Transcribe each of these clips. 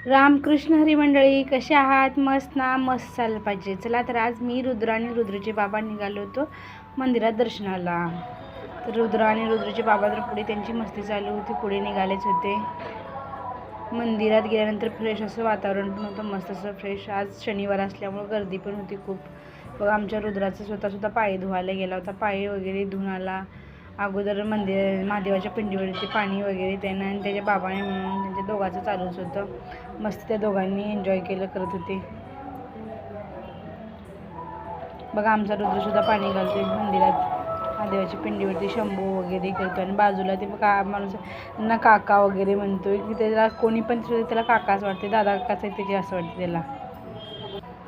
रामकृष्ण हरी मंडळी, कसे आहात? मस्त ना? मस्त चाललं पाहिजे. चला तर आज मी रुद्र आणि रुद्रचे बाबा निघालो होतो मंदिरात दर्शनाला. तर रुद्र आणि रुद्रचे बाबा तर पुढे त्यांची मस्ती चालू होती, पुढे निघालेच होते. मंदिरात गेल्यानंतर फ्रेश असं वातावरण पण होतं, मस्त असं फ्रेश. आज शनिवार असल्यामुळे गर्दी पण होती खूप. बघा आमच्या रुद्राचं स्वतः पाय धुवायला गेला होता, पाय वगैरे धुवून आला. अगोदर महादेवाच्या पिंडीवरती पाणी वगैरे त्यानं आणि त्याच्या बाबाने म्हणून त्यांच्या दोघांचं चालूच होतं. मस्त त्या दोघांनी एन्जॉय करत होते. बघा आमचा रुद्रसुद्धा पाणी घालतोय मंदिरात, महादेवाच्या पिंडीवरती शंभू वगैरे करतो. आणि बाजूला ते का माणूस ना काका वगैरे म्हणतोय की त्याला कोणी पण त्याला काकाच वाटते, दादा काकाच आहे त्याचे असं वाटते त्याला.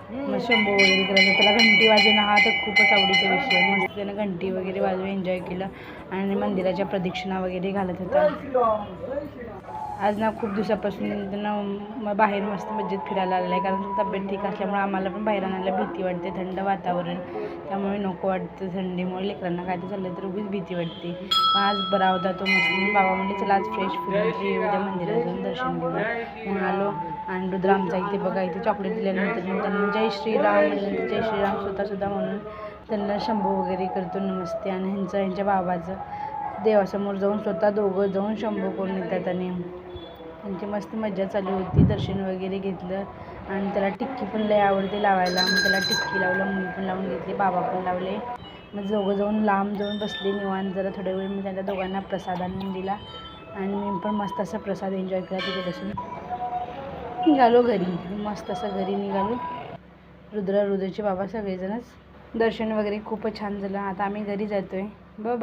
मग शंभू वगैरे करायचं, त्याला घंटी वाजवणं हा तर खूपच आवडीचा विषय. मस्त त्यानं घंटी वगैरे वाजवून एन्जॉय केलं आणि मंदिराच्या प्रदक्षिणा वगैरे घालत होता. आज ना खूप दिवसापासून त्यांना बाहेर मस्त मस्जिद फिरायला आलेलं आहे, कारण तब्येत ठीक असल्यामुळे आम्हाला पण बाहेर आणायला भीती वाटते. थंड वातावरण त्यामुळे नको वाटतं, थंडीमुळे लेकरांना काय तर झालं तर उगीच भीती वाटते. मग आज बरा होता तो मस्त. बाबा म्हणले चला आज फ्रेश फिरून येऊ द्या, मंदिरात जाऊन दर्शन घेऊ. म्हणून आलो. आणि रुद्र आमचा इथे बघा, इथे चॉकलेट दिल्यानंतर त्यांना जय श्रीराम जय श्रीराम सुद्धा म्हणून त्यांना शंभू वगैरे करतो, नमस्ते. आणि ह्यांच्या बाबाचं देवासमोर जाऊन स्वतः दोघं जाऊन शंभू करून येतात. आणि त्यांची मस्त मजा चालू होती. दर्शन वगैरे घेतलं आणि त्याला टिक्की पण लय आवडते लावायला, मग त्याला टिक्की लावलं, मी पण लावून घेतली, बाबा पण लावले. मग दोघं जाऊन लांब जाऊन बसले निवांत जरा थोड्या वेळ. मी त्यांना दोघांना प्रसाद आणून दिला आणि मी पण मस्त असा प्रसाद एन्जॉय केला तिथे बसून. निघालो घरी, मस्त असं घरी निघालो. रुद्रचे बाबा सगळेजणच. दर्शन वगैरे खूपच छान झालं. आता आम्ही घरी जातोय. बाय.